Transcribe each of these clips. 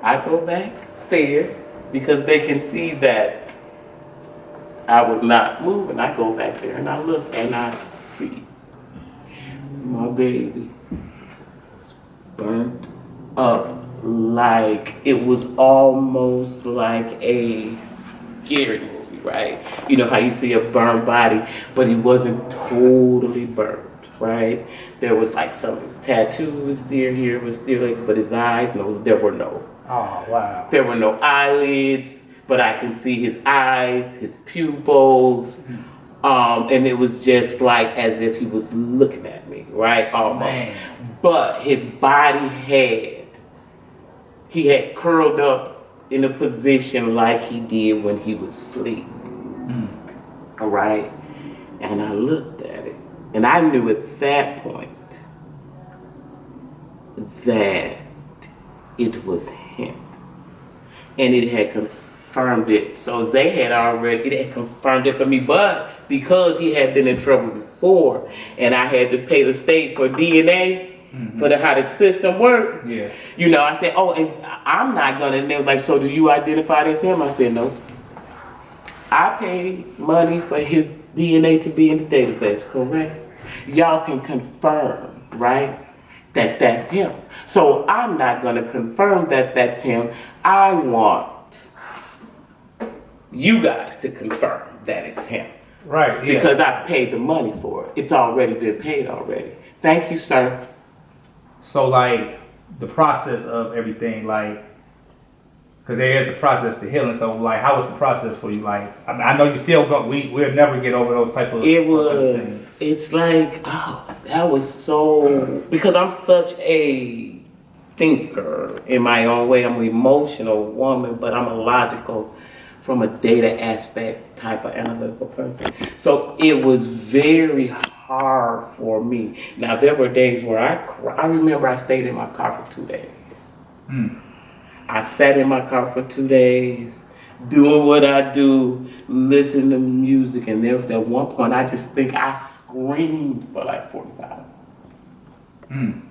I go back there because they can see that I was not moving. I go back there and I look and I see my baby was burnt up like it was almost like a scary movie, right? You know how you see a burned body, but he wasn't totally burned, right? There was like some of his tattoos still here, was still, but his eyes, no, there were no. Oh, wow. There were no eyelids, but I can see his eyes, his pupils, and it was just like as if he was looking at me, right? Almost. Man. But his body he had curled up in a position like he did when he would sleep. All right? And I looked at it, and I knew at that point that it was him. And it had confirmed it. So Zay had confirmed it for me, but because he had been in trouble before and I had to pay the state for DNA, for how the system worked, you know, I said, oh, and I'm not gonna, and they was like, so do you identify as him? I said, no. I paid money for his DNA to be in the database, correct? Y'all can confirm, right, that that's him. So I'm not gonna confirm that that's him. I want you guys to confirm that it's him. Right, yeah. Because I paid the money for it. It's already been paid already. Thank you, sir. So, like, the process of everything, like, because there is a process to healing. So, like, how was the process for you? Like, I mean, I know you still go. We'll never get over those type of. Things. It's like, oh, that was so, because I'm such a thinker in my own way. I'm an emotional woman, but I'm a logical, from a data aspect type of analytical person. So it was very hard for me. Now there were days where I remember I stayed in my car for 2 days. I sat in my car for 2 days, doing what I do, listening to music, and there was at one point I just think I screamed for like 45 minutes.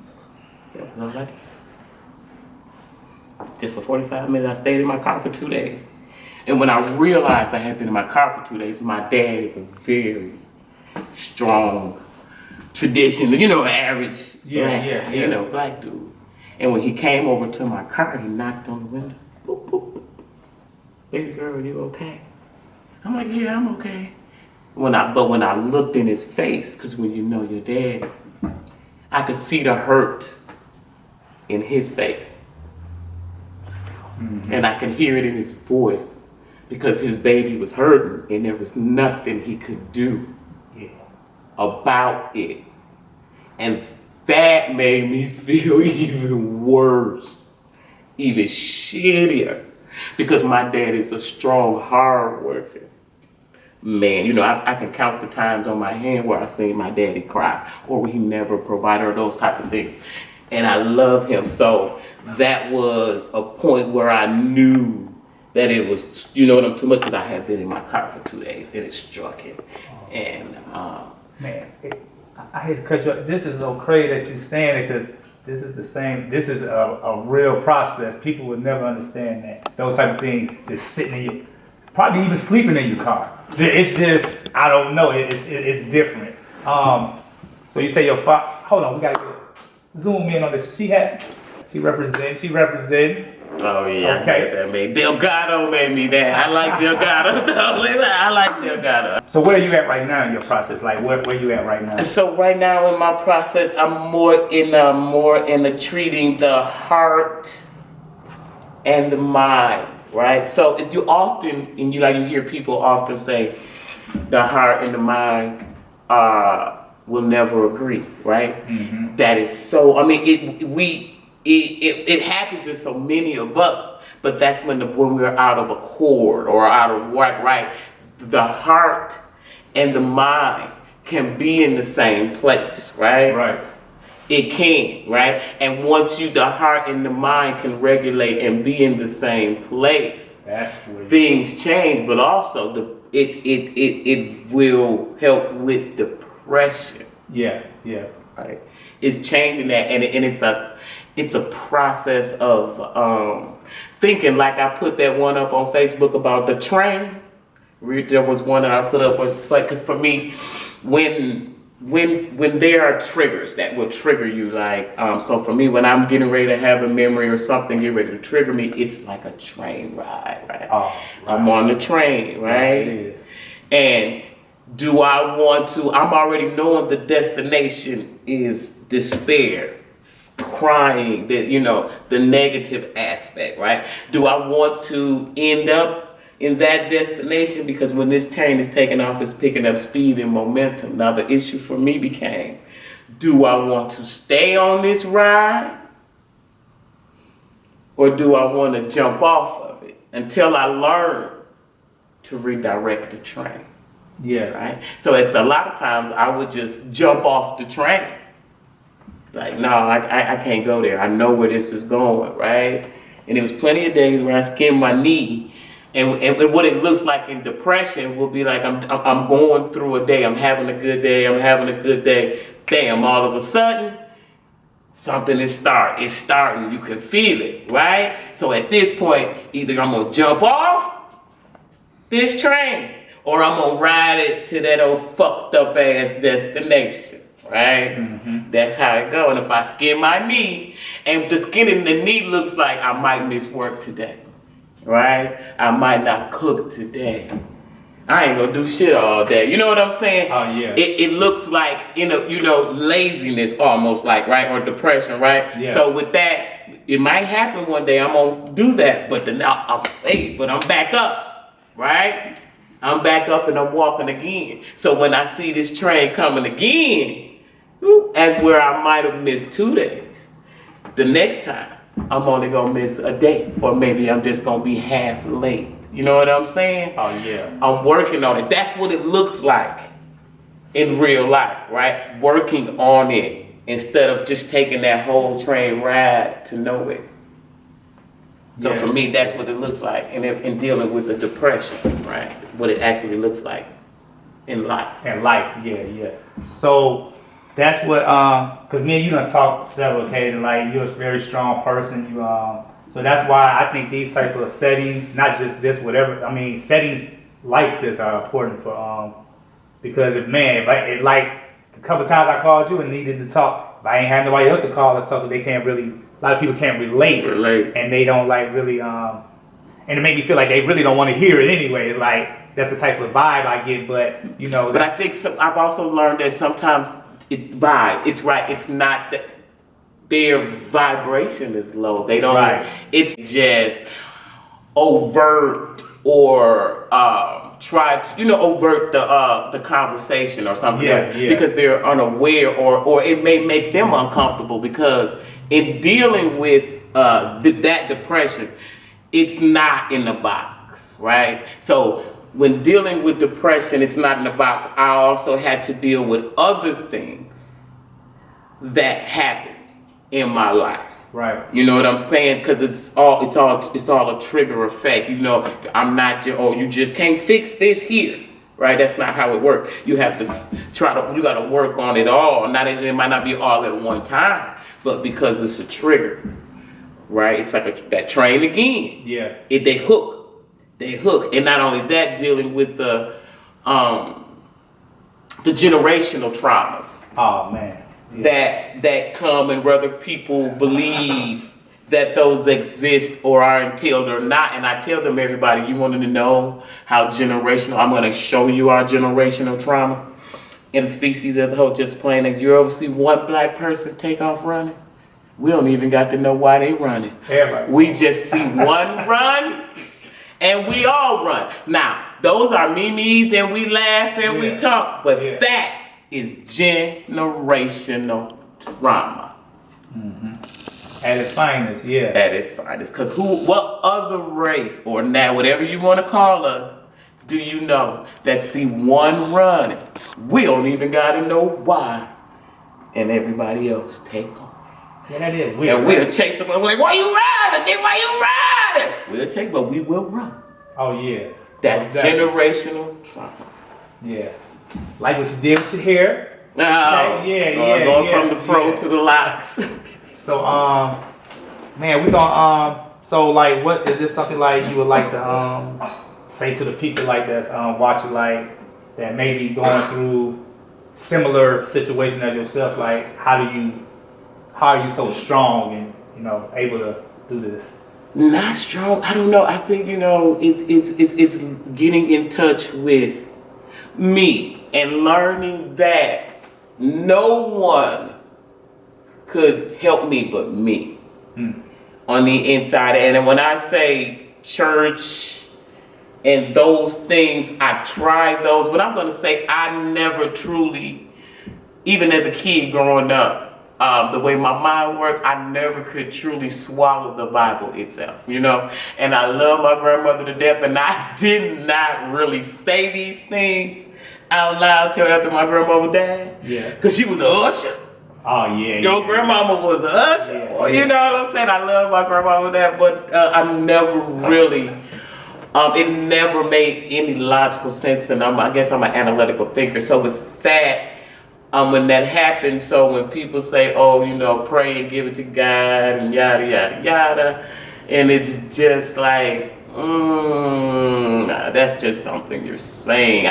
That was all I did. Just for 45 minutes, I stayed in my car for 2 days. And when I realized I had been in my car for 2 days, my dad is a very strong, traditional, you know, average black dude. And when he came over to my car, he knocked on the window. Boop, boop, boop. Baby girl, you okay? I'm like, yeah, I'm okay. But when I looked in his face, because when you know your dad, I could see the hurt in his face. And I could hear it in his voice. Because his baby was hurting and there was nothing he could do about it. And that made me feel even worse, even shittier. Because my dad is a strong, hard worker man. You know, I can count the times on my hand where I've seen my daddy cry or he never provided or those type of things. And I love him. So that was a point where I knew that it was, you know what I'm too much, because I had been in my car for 2 days and it struck him. And man, I hate to cut you off. This is so crazy that you're saying it, because this is the same. This is a real process. People would never understand that. Those type of things just sitting in your, probably even sleeping in your car. It's just, I don't know. It's different. So you say your father. Hold on, we gotta zoom in on this. She represent. Oh yeah, okay. That made Delgado made me that. I like Delgado. I like Delgado. So where are you at right now in your process? Like where you at right now? So right now in my process, I'm more in the treating the heart and the mind, right? So if you often you hear people often say the heart and the mind will never agree, right? Mm-hmm. That is so. I mean, it happens to so many of us, but that's when we're out of accord or out of whack, right? The heart and the mind can be in the same place, right? Right. It can, right? And once the heart and the mind can regulate and be in the same place, that's what things change. But also it will help with depression. Yeah. Right. It's changing that, and it's a process of thinking like I put that one up on Facebook about the train. There was one that I put up was like, because for me, when there are triggers that will trigger you, like so for me, when I'm getting ready to have a memory or something get ready to trigger me, it's like a train ride, right? Oh, right. I'm on the train, right? It is. And do I want to? I'm already knowing the destination is despair, crying, that the negative aspect, right? Do I want to end up in that destination? Because when this train is taking off, it's picking up speed and momentum. Now the issue for me became, do I want to stay on this ride, or do I want to jump off of it until I learn to redirect the train? Yeah. Right? So it's a lot of times I would just jump off the train. Like, no, I can't go there. I know where this is going, right? And there was plenty of days where I skinned my knee, and what it looks like in depression will be like I'm going through a day. I'm having a good day. I'm having a good day. Damn, all of a sudden, something is starting. It's starting. You can feel it, right? So at this point, either I'm gonna jump off this train, or I'm gonna ride it to that old fucked up ass destination, right? Mm-hmm. That's how it go. And if I skin my knee, and the skin in the knee looks like I might miss work today, right? I might not cook today. I ain't gonna do shit all day. You know what I'm saying? Oh yeah. It looks like laziness almost, like, right, or depression, right? Yeah. So with that, it might happen one day. I'm gonna do that, but then I'm back up, right? I'm back up and I'm walking again. So when I see this train coming again, as where I might have missed 2 days, the next time I'm only gonna miss a day, or maybe I'm just gonna be half late. You know what I'm saying? Oh yeah. I'm working on it. That's what it looks like in real life, right? Working on it instead of just taking that whole train ride to nowhere. So for me, that's what it looks like in dealing with the depression, right? What it actually looks like in life. Yeah. So that's what, cause me and you done talked several occasions, like you're a very strong person. So that's why I think these type of settings, not just this, whatever, I mean, settings like this are important for, because if like a couple times I called you and needed to talk, if I ain't had nobody else to call or something, they can't really, a lot of people can't relate. And they don't like really, and it made me feel like they really don't want to hear it anyway. It's like, that's the type of vibe I get, but But I think I've also learned that sometimes it's right, it's not that their vibration is low. They don't, it's just overt or try to, overt the conversation or something else because they're unaware or it may make them uncomfortable because in dealing with that depression, it's not in the box, right? So when dealing with depression, it's not in the box. I also had to deal with other things that happened in my life. Right. You know what I'm saying? Because it's all a trigger effect. I'm not you just can't fix this here. Right? That's not how it works. You have to you got to work on it all. It might not be all at one time, but because it's a trigger. Right? It's like that train again. Yeah. They hook. And not only that, dealing with the generational traumas. Oh man. Yeah. That come, and whether people believe that those exist or are entailed or not. And I tell them, everybody, you wanted to know how generational, I'm going to show you our generational trauma in the species as a whole. Just plain, if you ever see one black person take off running, we don't even got to know why they running. Everybody. We just see one run and we all run. Now, those are memes and we laugh and we talk, but that is generational trauma. Mm-hmm. At its finest, At its finest. Because what other race, or now whatever you want to call us, do you know that see one running? We don't even got to know why. And everybody else take off. Yeah, that is. We'll chase them. We're like, why you riding? Why you riding? We'll chase, but we will run. Oh, yeah. That's generational trauma. Yeah. Like what you did with your hair. Going from the fro to the locks. So, man, we gonna, So like, what is this something like you would like to say to the people like that's watching, like that may be going through similar situation as yourself? Like, how are you so strong and able to do this? Not strong. I don't know. I think it's getting in touch with me and learning that no one could help me but me on the inside. And when I say church and those things, I tried those, but I'm going to say I never truly, even as a kid growing up, the way my mind worked, I never could truly swallow the Bible itself, And I love my grandmother to death, and I did not really say these things out loud till after my grandmother died. Yeah. Because she was a usher. Oh, yeah. Your grandmama was a usher. Yeah. You know what I'm saying? I love my grandmama with that, but I never really, it never made any logical sense, and I guess I'm an analytical thinker. So with that, when that happens, so when people say, oh, pray and give it to God and yada, yada, yada, and it's just like, that's just something you're saying.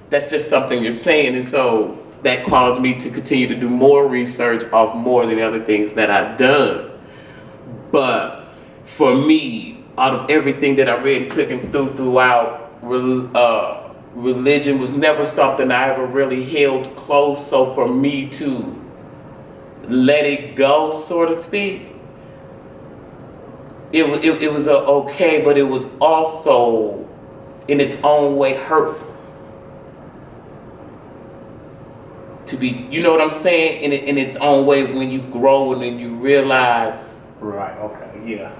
That's just something you're saying. And so that caused me to continue to do more research off more than the other things that I've done. But for me, out of everything that I read and took and throughout, religion was never something I ever really held close. So for me to let it go, so to speak, it was okay, but it was also in its own way hurtful. To be, you know what I'm saying? In its own way, when you grow and then you realize, right? Okay, yeah.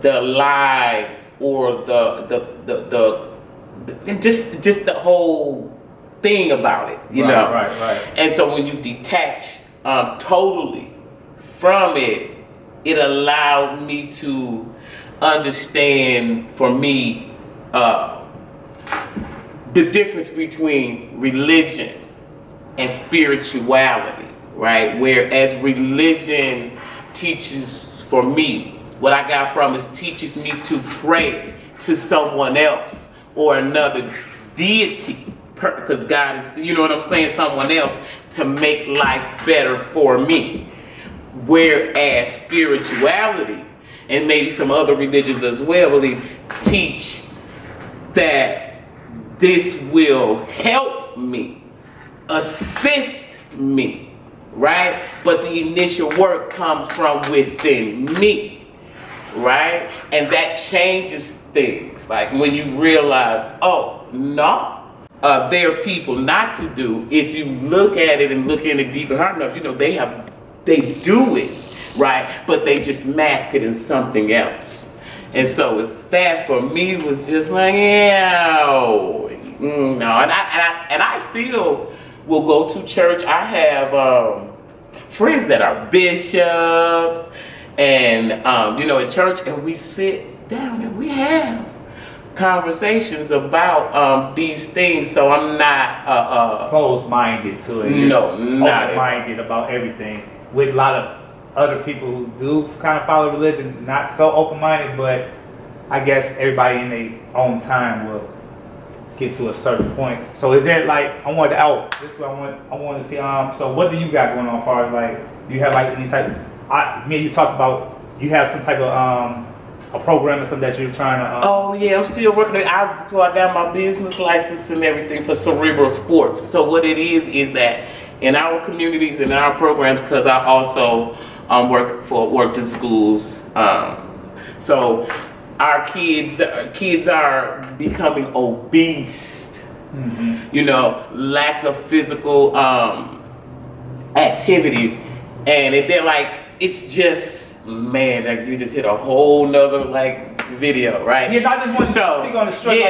The lies or and just the whole thing about it, you know. Right. And so when you detach totally from it, it allowed me to understand, for me, the difference between religion and spirituality, right? Whereas religion teaches, for me, what I got from is teaches me to pray to someone else or another deity, because God is, you know what I'm saying, someone else to make life better for me. Whereas spirituality, and maybe some other religions as well, really teach that this will help me, assist me, right? But the initial work comes from within me, right? And that changes things. Like when you realize, oh, no, there are people not to do. If you look at it and look in it deep and hard enough, they do it, right? But they just mask it in something else. And so with that, for me, was just like, no. And I still will go to church. I have friends that are bishops and, at church, and we sit down and we have conversations about these things. So I'm not closed-minded to it. No, not open-minded about everything, which a lot of other people who do kind of follow religion, not so open-minded, but I guess everybody in their own time will get to a certain point. So is there like, I want to see, so what do you got going on as far as like, do you have like any type, you talked about, you have some type of a program or something that you're trying to oh yeah, I'm still working so I got my business license and everything for cerebral sports. So what it is that in our communities and in our programs, because I also worked in schools, so our kids are becoming obese, lack of physical activity, and they're like, it's just, man, like you just hit a whole nother like video, right? Yeah, I just want to speak on the straight.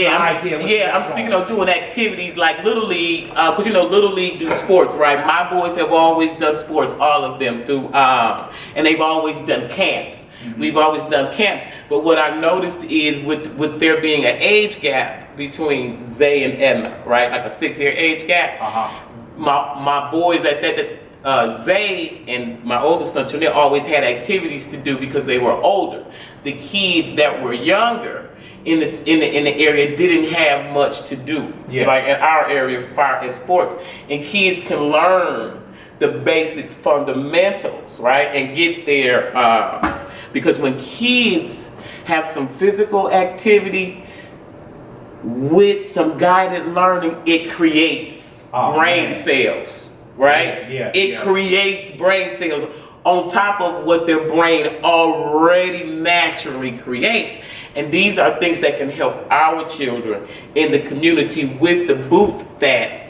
I'm speaking of doing activities like Little League, because Little League do sports, right? My boys have always done sports, all of them through, and they've always done camps. We've always done camps, but what I've noticed is with there being an age gap between Zay and Emma, right? Like a 6-year age gap. My boys at that Zay and my oldest son, they always had activities to do because they were older. The kids that were younger in the area didn't have much to do. Yeah. Like in our area, far as sports, and kids can learn the basic fundamentals, right, and get there. Because when kids have some physical activity with some guided learning, it creates brain cells, right? It creates brain cells on top of what their brain already naturally creates. And these are things that can help our children in the community with the booth that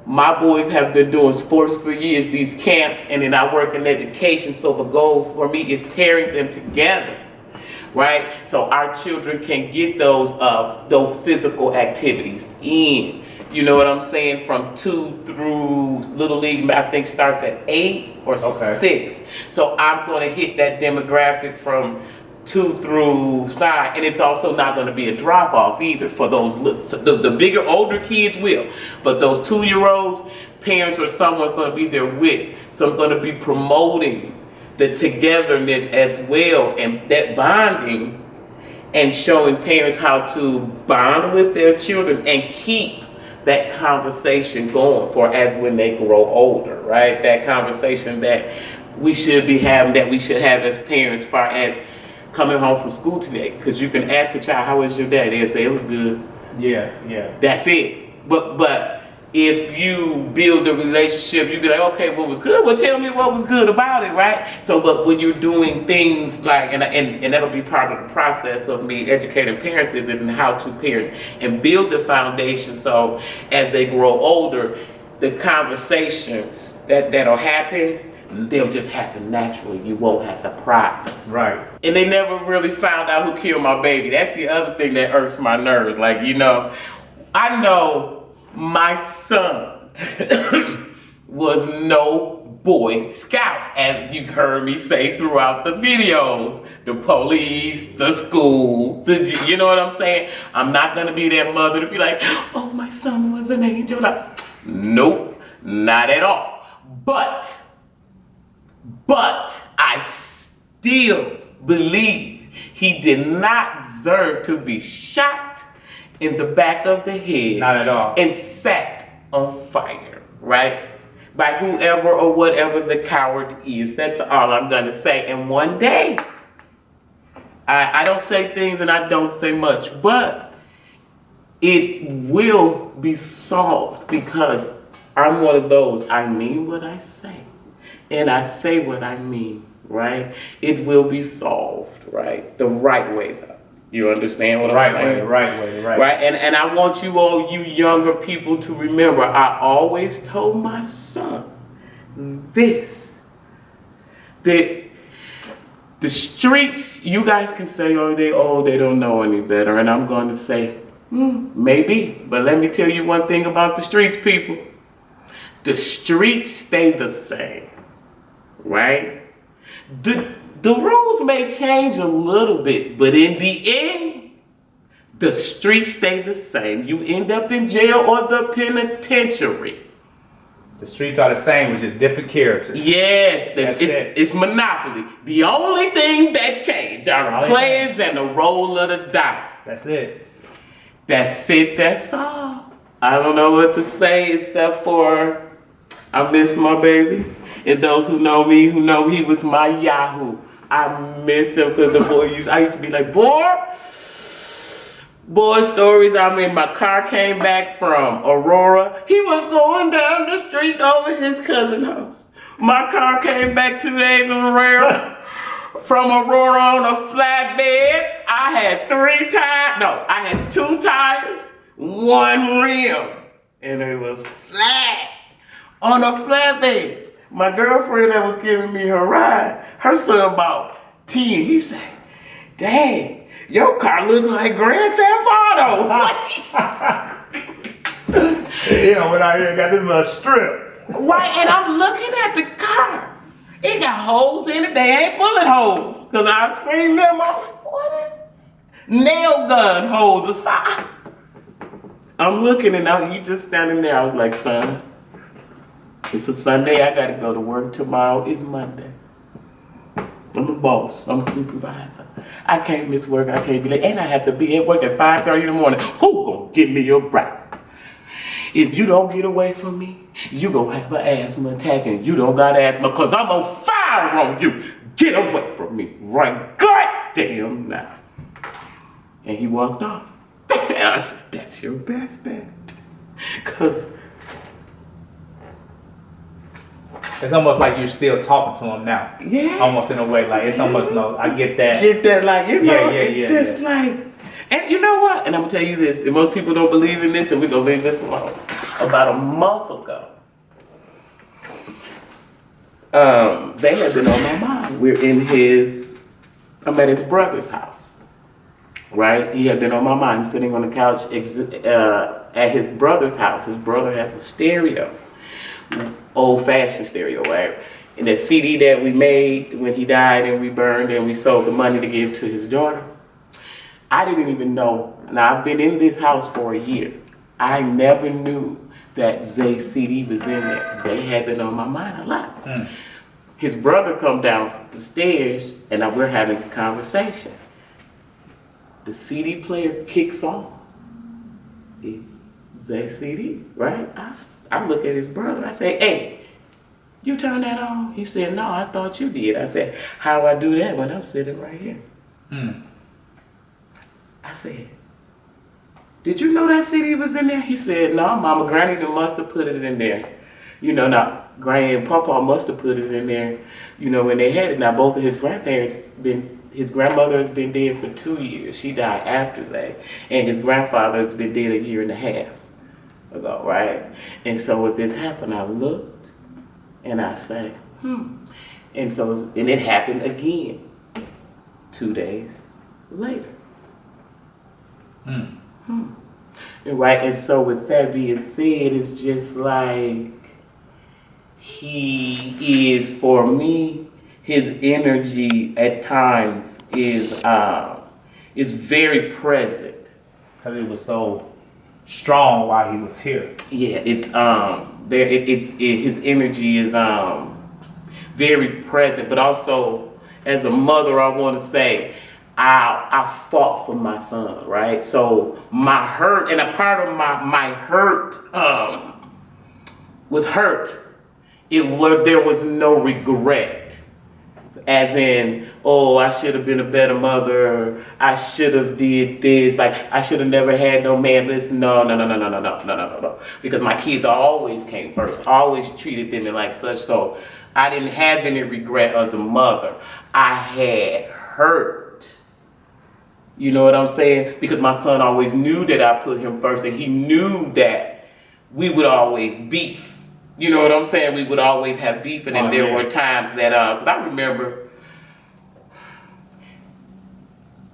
my boys have been doing sports for years, these camps, and then I work in education. So the goal for me is pairing them together, right? So our children can get those physical activities in. You know what I'm saying? From 2 through Little League, I think starts at 8 or 6. So I'm going to hit that demographic from 2 through 9, and it's also not going to be a drop off either for those the bigger older kids will, but those 2-year-olds, parents or someone's going to be there with. So I'm going to be promoting the togetherness as well and that bonding, and showing parents how to bond with their children and keep that conversation going for as when they grow older, right? That conversation that we should be having, that we should have as parents, far as coming home from school today, because you can ask a child, how was your day? They'll say it was good. Yeah. That's it. But if you build a relationship, you be like, okay, what was good? Well, tell me what was good about it, right? So, but when you're doing things like, and that'll be part of the process of me educating parents, is in how to parent and build the foundation. So as they grow older, the conversations that'll happen, they'll just happen naturally. You won't have to pry them. Right. And they never really found out who killed my baby. That's the other thing that irks my nerves. Like, you know, I know my son was no Boy Scout, as you heard me say throughout the videos. The police, the school, you know what I'm saying? I'm not gonna be that mother to be like, oh, my son was an angel. Nope, not at all. But I still believe he did not deserve to be shot in the back of the head. Not at all. And set on fire, right? By whoever or whatever the coward is. That's all I'm gonna say. And one day, I don't say things and I don't say much, but it will be solved, because I'm one of those, I mean what I say. And I say what I mean, right? It will be solved, right? The right way, though. You understand what I'm saying? The right way. Right? And I want you all, you younger people, to remember, I always told my son this, that the streets, you guys can say, oh, they don't know any better. And I'm going to say, maybe. But let me tell you one thing about the streets, people. The streets stay the same. Right? The rules may change a little bit, but in the end, the streets stay the same. You end up in jail or the penitentiary. The streets are the same with just different characters. Yes, it's Monopoly. The only thing that changed are the players and the roll of the dice. That's it. That's all. I don't know what to say except for I miss my baby. And those who know me, who know he was my Yahoo. I miss him, because I used to be like, boy stories. I mean, my car came back from Aurora. He was going down the street over his cousin's house. My car came back 2 days in a row from Aurora on a flatbed. I had 2 tires, 1 rim, and it was flat on a flatbed. My girlfriend that was giving me her ride, her son about 10, he said, Dad, your car looks like Grand Theft Auto. Yeah, when I here got this little strip. Right, and I'm looking at the car. It got holes in it. They ain't bullet holes, because I've seen them. I'm like, what is nail gun holes aside? I'm looking, and now he just standing there. I was like, son, It's a Sunday. I gotta go to work. Tomorrow is Monday. I'm the boss. I'm a supervisor. I can't miss work. I can't be late. And I have to be at work at 5:30 in the morning. Who gonna give me a break? If you don't get away from me, you gonna have an asthma attack, and you don't got asthma because I'm on fire on you. Get away from me right goddamn now. And he walked off. And I said, that's your best bet. Because it's almost like you're still talking to him now. yeah. Almost in a way, like it's almost I get that. Get that, like, you know, Yeah, it's just like, and you know what? And I'm gonna tell you this, and most people don't believe in this, and we're gonna leave this alone. About a month ago, they had been on my mind. I'm at his brother's house, right? He had been on my mind, sitting on the couch at his brother's house. His brother has a stereo, old-fashioned stereo, right? And that CD that we made when he died and we burned and we sold the money to give to his daughter. I didn't even know. Now, I've been in this house for a year. I never knew that Zay CD was in there. Zay had been on my mind a lot. His brother come down the stairs and we're having a conversation. The CD player kicks off. It's Zay CD, right? I look at his brother. I say, hey, you turn that on? He said, no, I thought you did. I said, how I do that when I'm sitting right here? I said, did you know that CD was in there? He said, no, Mama, Granny must have put it in there. You know, now, Granny and Papa must have put it in there, you know, when they had it. Now, both of his grandparents his grandmother has been dead for 2 years. She died after that. And his grandfather has been dead 1.5 years ago, right? And so when this happened, I looked and I said, And so, and it happened again 2 days later. Right, and so with that being said, it's just like he is, for me, his energy at times is very present. Because it was so strong while he was here. Yeah, it's his energy is very present, but also as a mother, I want to say I fought for my son, right? So my hurt, and a part of my hurt was hurt. There was no regret, as in, oh, I should have been a better mother. I should have did this. Like, I should have never had no man. Listen, no. Because my kids always came first. Always treated them like such. So I didn't have any regret as a mother. I had hurt. You know what I'm saying? Because my son always knew that I put him first, and he knew that we would always beef. You know what I'm saying? We would always have beef, and then there were times that, 'cause I remember